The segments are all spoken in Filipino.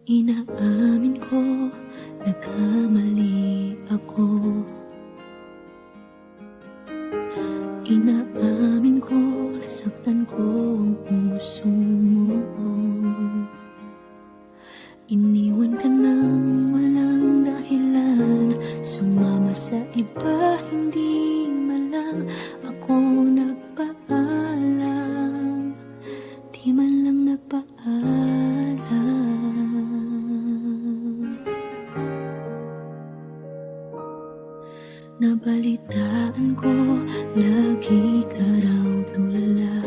Inaamin ko, nagkamali ako. Inaamin ko, nasaktan ko ang puso mo. Iniwan ka nang walang dahilan, sumama sa iba, hindi man lang ako nagpaalam. Di man lang nagpaalam. Nabalitaan ko, lagi ka raw tulala.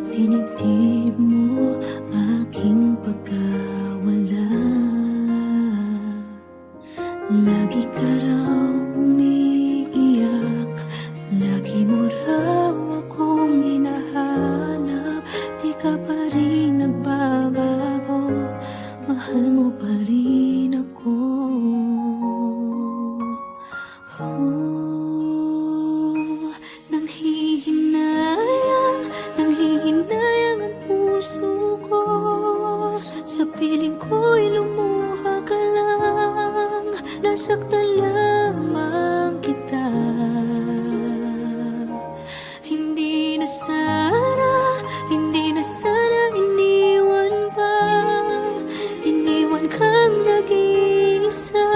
Dinibdib mo aking pagkawala. Lagi ka raw umiiyak, lagi mo raw akong hinahanap. Di ka pa rin nagbabago, mahal mo pa rin ako. Nanghihinayang ang puso ko. Sa piling ko'y lumuha ka lang, nasaktan lamang kita. Hindi na sana iniwan pa. Iniwan kang nag-iisa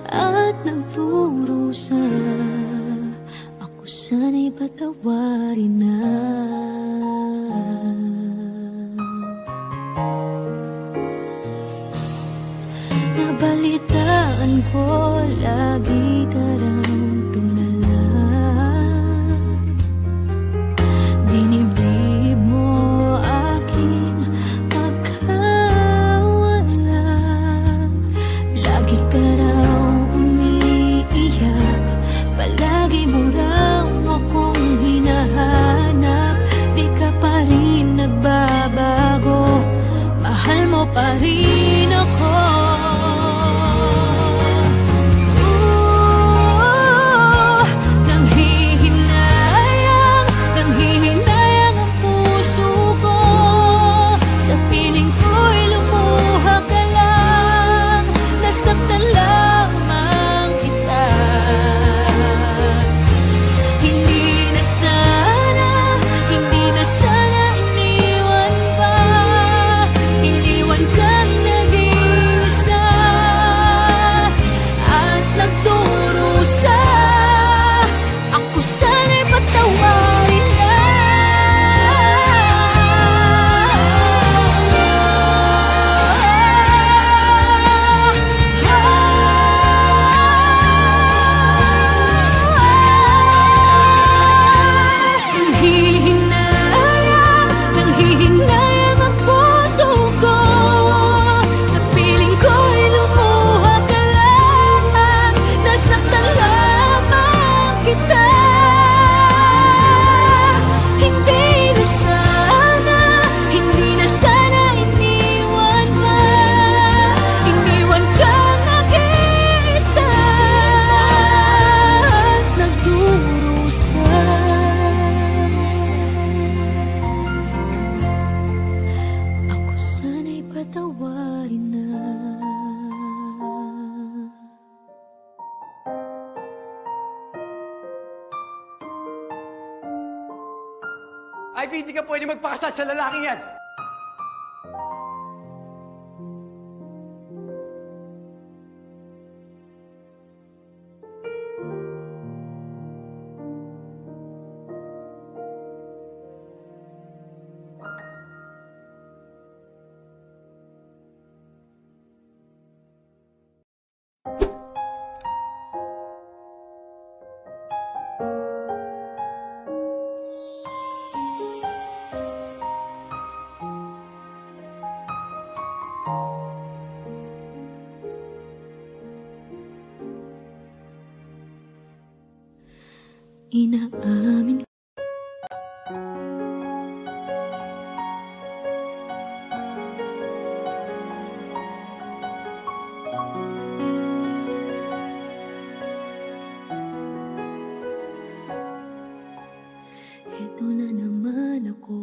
at nagdurusa. Ako sana'y patawarin na. Nabalitaan ko, lagi ka raw tulala. Dinibdib mo aking pagkawala. Lagi ka raw umiiyak, palagi mo raw akong hinahanap. Di ka pa rin nagbabago, mahal mo pa rin ako. Nanghihinayang ang puso ko. Sa piling ko'y lumuha ka lang, nasaktan lamang kita. Hindi na sana iniwan pa. Iniwan kang nag-iisa at nagdurusa. Ako sana'y patawarin na. Nanghihinayang ang puso ko. Sa piling ko'y lumuha ka lang, nasaktan lamang kita. Hindi na sana iniwan pa. Iniwan kang nag-iisa at nagdurusa. Ako sana'y patawarin na. Ivy, hindi ka pwede magpakasal sa lalaking yan! Inaamin Heto na naman ako,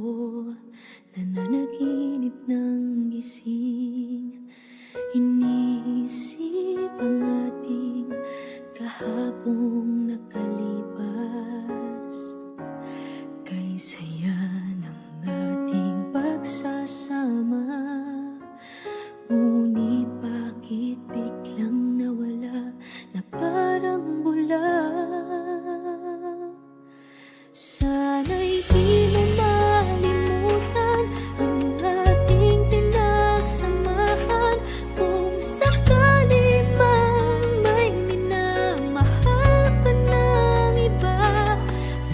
nananaginip ng gising. Iniisip ang ating kahapong nakalipas. Kay saya ng ating pagsasama, ngunit bakit biglang nawala na parang bula? Sana'y di mo malimutan ang ating pinagsamahan. Kung sakali mang may minamahal ka ng iba,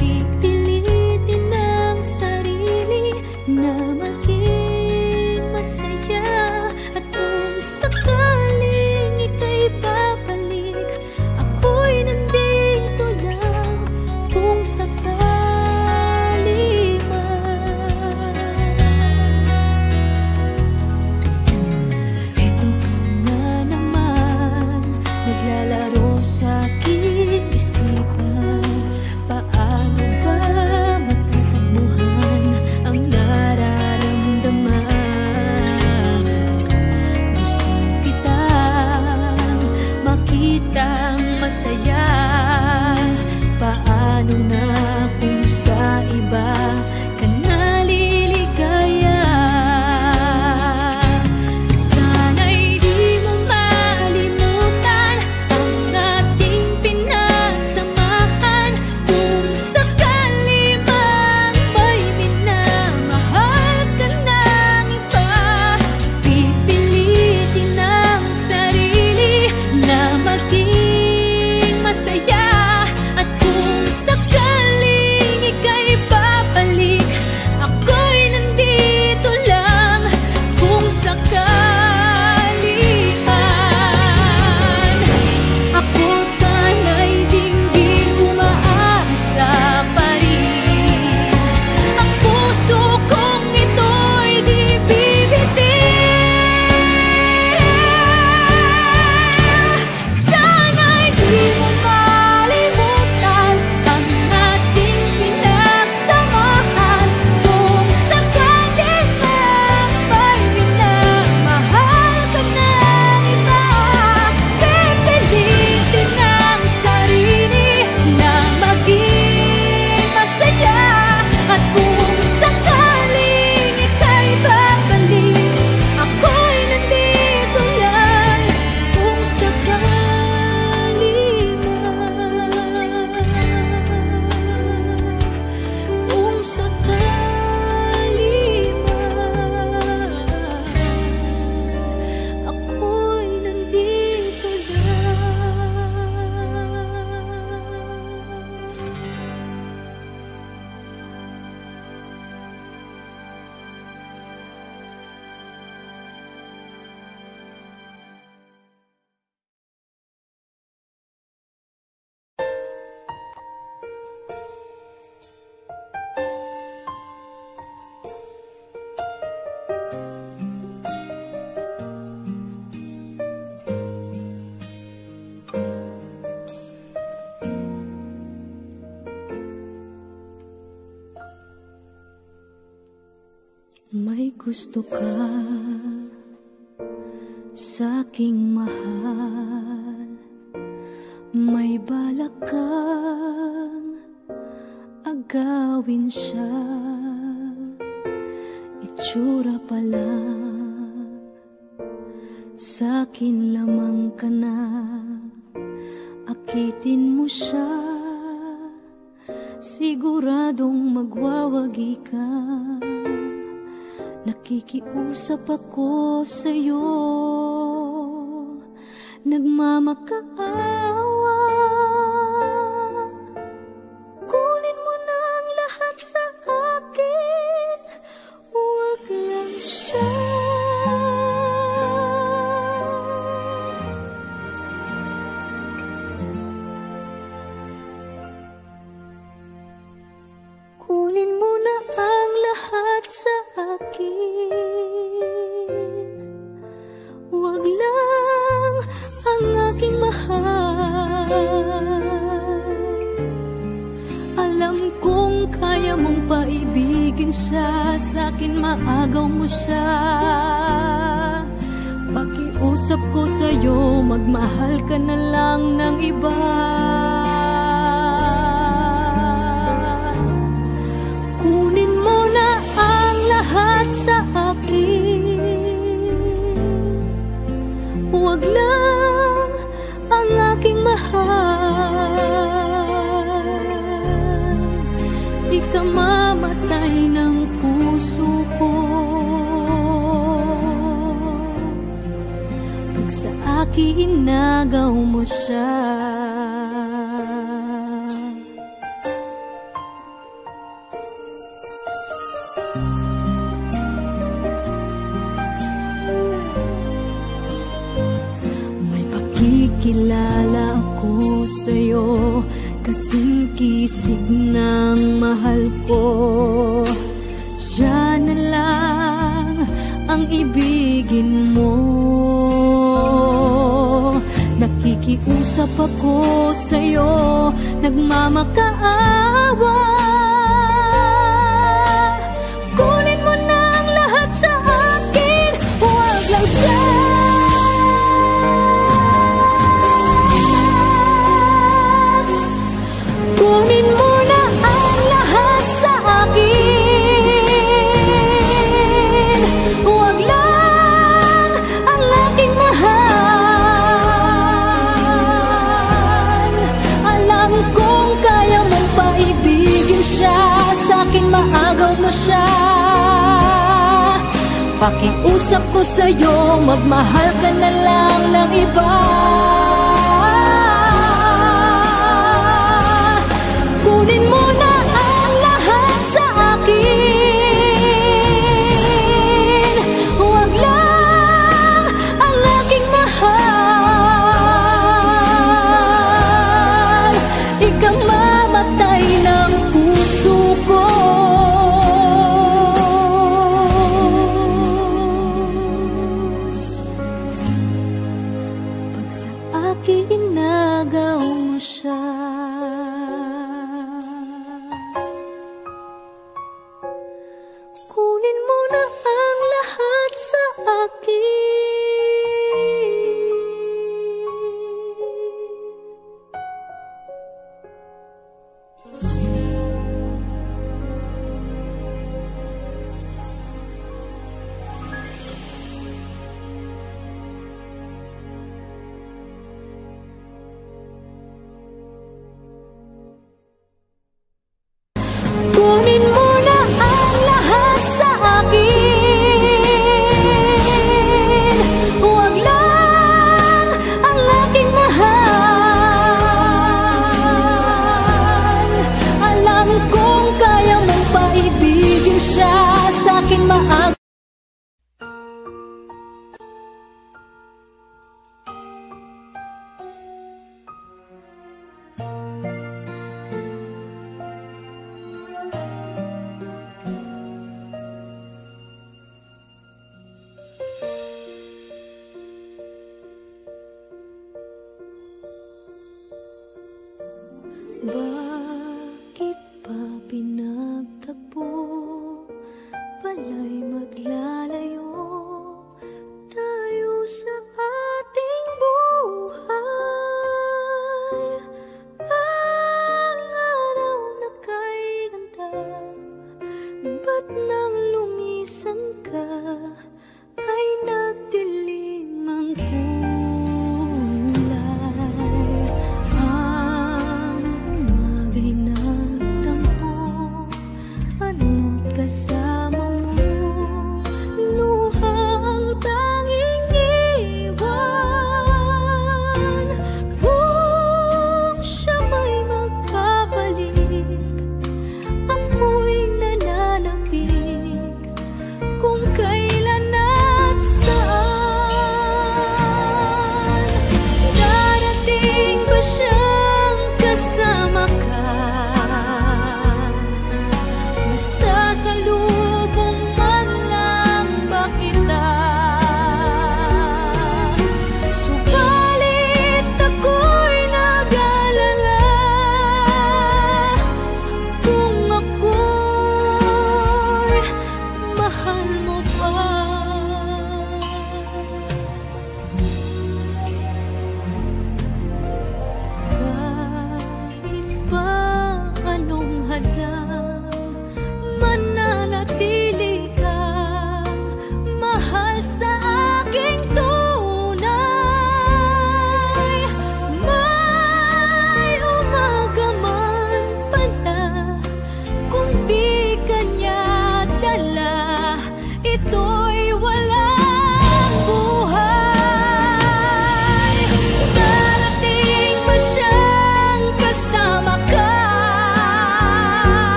pipilitin ang sarili na maging masaya. At kung sakaling ika'y babalik, ako'y nandito lang. Kung sakali masaya, paano na kung sa iba ka naliligaya? Sana'y di mo malimutan ang ating pinagsamahan. Kung sakali mang may minamahal ka ng iba, pipilitin ang sarili na maging masaya. At kung sakaling ika'y babalik, ako'y nandito lang. Kung sakali man, ako sana'y dinggin umaasa pa rin. Ang puso kong ito'y di bibitin. Sana'y di mo malimutan ang ating pinagsamahan. Kung sakali mang may minamahal ka ng iba, pipilitin ang sarili na maging masaya. At kung sakaling ika'y babalik, ako'y nandito lang. Kung sakali man, kung sakali man, ako'y nandito lang. May gusto ka sa'king mahal, may balak kang agawin siya. Itsura pa lang, sa'kin lamang ka na. Akitin mo siya, siguradong magwawagi ka. Nakikiusap ako sa'yo, nagmamakaawa. Kunin mo na ang lahat sa akin, huwag lang siya. Kunin mo na ang lahat sa akin, huwag lang ang aking mahal. Alam kong kaya mong paibigin maibigin siya sa'kin, maagaw mo siya. Pakiusap ko sa'yo, magmahal ka na lang ng iba. Kunin mo na ang lahat sa akin, huwag lang ang aking mahal. Ikamamatay ng puso ko pag sa akin inagaw mo siya. May pakikilala ako sa'yo, kasing kisig ng mahal ko. Siya na lang ang ibigin mo. Nakikiusap ako sa'yo, nagmamakaawa. Kunin mo na ang lahat sa akin, huwag lang siya. Kunin mo na ang lahat sa akin, huwag lang ang aking mahal. Alam kong kaya mong paibigin siya sa'kin, maagaw mo siya. Pakiusap ko sa'yo, magmahal ka na lang ng iba. Kunin mo na ang lahat sa akin, huwag lang ang aking mahal. Ikamamatay ng puso ko pag sa akin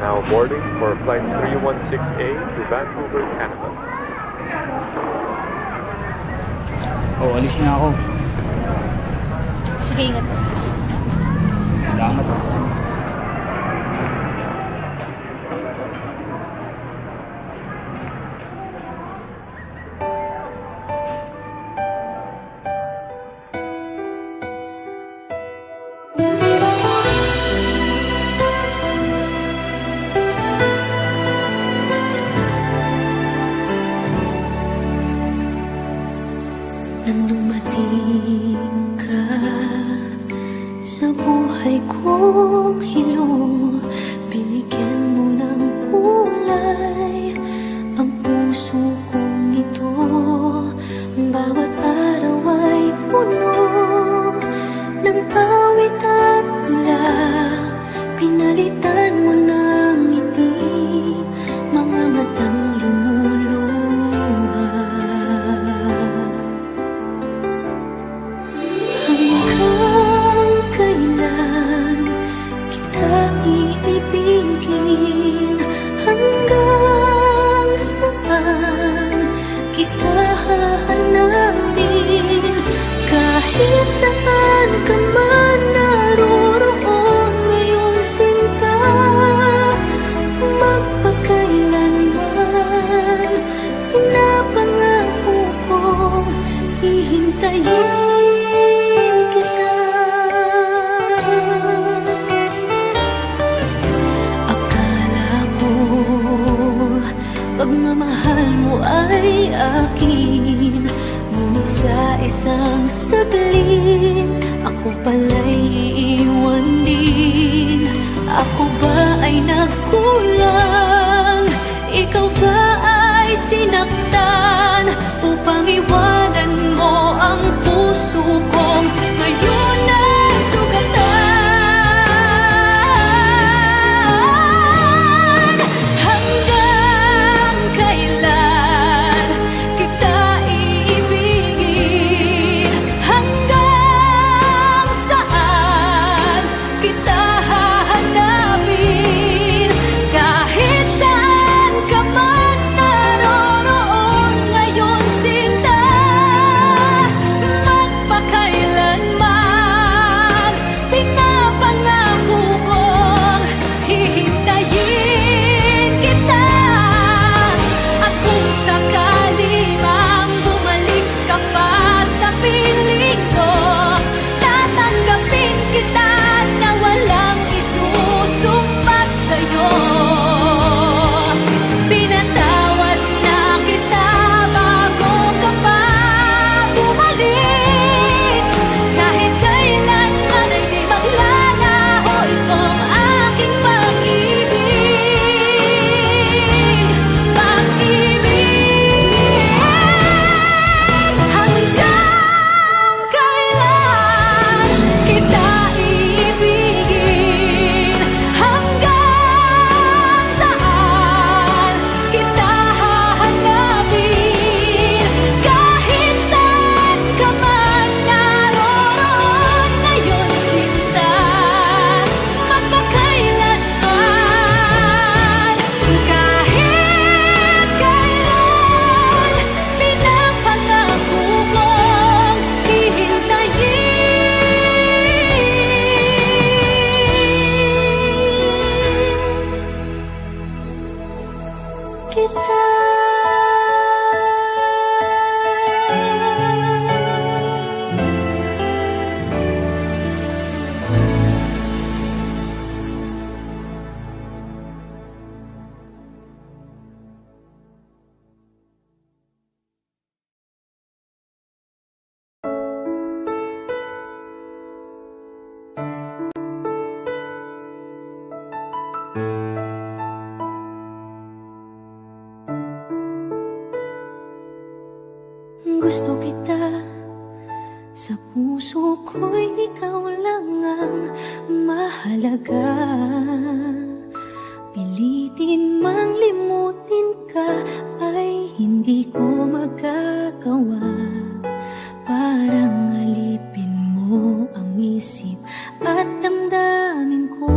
Now boarding for flight 316A to Vancouver, Canada. Oh, alis na ako. Sige, ingat. Salamat. Nang dumating ka sa buhay kong hilo, binigyan mo ng kulay ang puso kong ito. Bawat araw ay puno ng awit at tula, pinalitan mo ng ngiti mga matang lumuluha. Hanggang kailan kita iibigin? Hanggang saan kita hahanapin? Kahit saan ka man naroroon ngayon, sinta, magpakailanman pinapangako kong hihintayin kita. Akala ko pagmamahal mo ay akin, ngunit sa isang saglit ako pala'y iiwan din. Ako ba ay nagkulang? Ikaw ba ay sinaktan upang iwanan mo ang puso kong ngayon ay sugatan? Hanggang kailan kita iibigin? Hanggang saan kita hahanapin? Kahit saan ka man naroroon ngayon, sinta, magpakailanman pinapangako kong hihintayin kita. At kung sakali mang bumalik ka pa sa piling ko, tatanggapin kita na walang isusumbat sa'yo. Pinatawad na kita bago ka pa bumalik. Kahit kailanman ay di maglalaho itong aking pag-ibig. Pag-ibig. Hanggang kailan kita iibigin? Hanggang saan kita hahanapin? Kahit saan ka man naroroon ngayon, sinta, magpakailanman. Kahit kailan pinapangako kong hihintayin kita. Gusto kita, sa puso ko'y ikaw lang ang mahalaga. Pilitin mang limutin ka ay hindi ko magagawa. Parang alipin mo ang isip at damdamin ko.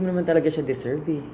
mo naman talaga siya deserve eh.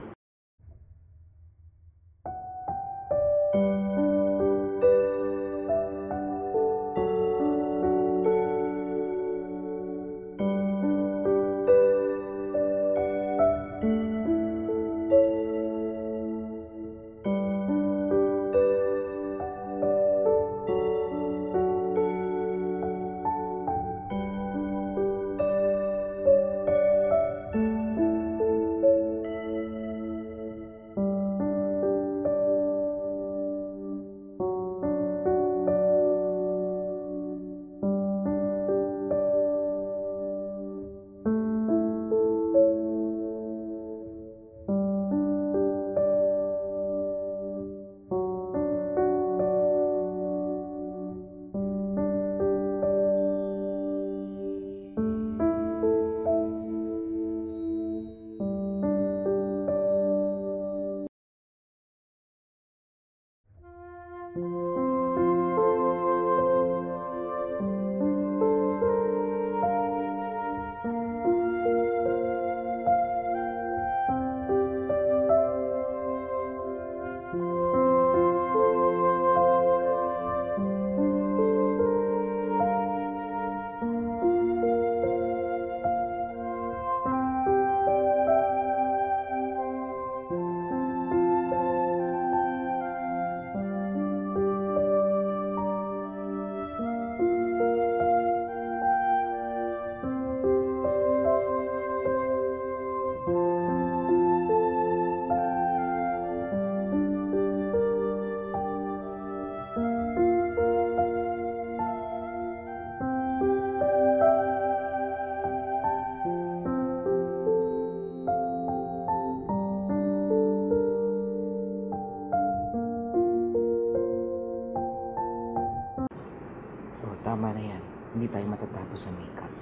Tama na yan. Hindi tayo matatapos sa makeup.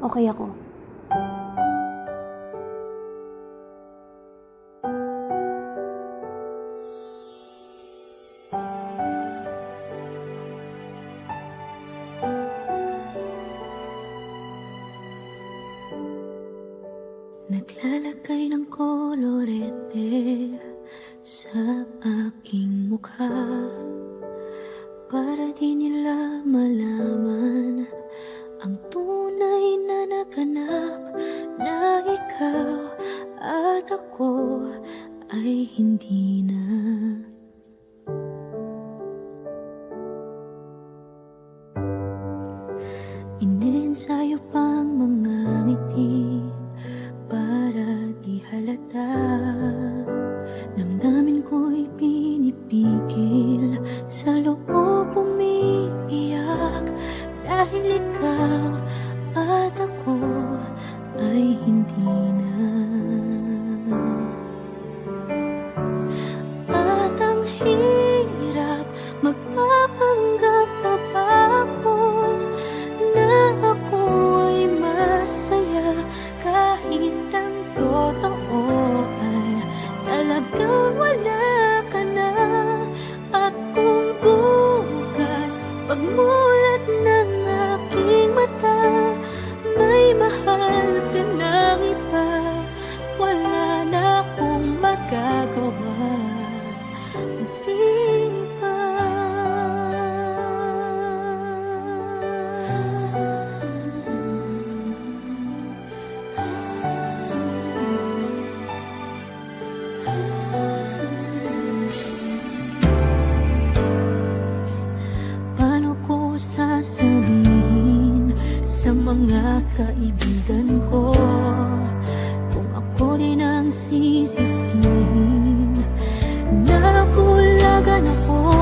Okay ako. Naglalagay ng kolorete sa aking mukha para di nila malaman ang tunay na naganap, na ikaw at ako ay hindi na. Iniensayo pang mga ngiti para di halata. Damdamin ko'y pinipigil, sa loob umiiyak, dahil ikaw at ako ay hindi na. At ang hirap, magpapanggap na ba ako na ako ay masaya, kahit ang totoo ay talagang wala ka na. At kung bukas pagmulat ng aking mata, may mahal ka ng iba, wala na akong magagawa. Di ba? Paano ko sasabihin sa mga kaibigan ko kung ako din ang sisisihin? Nabulagan ako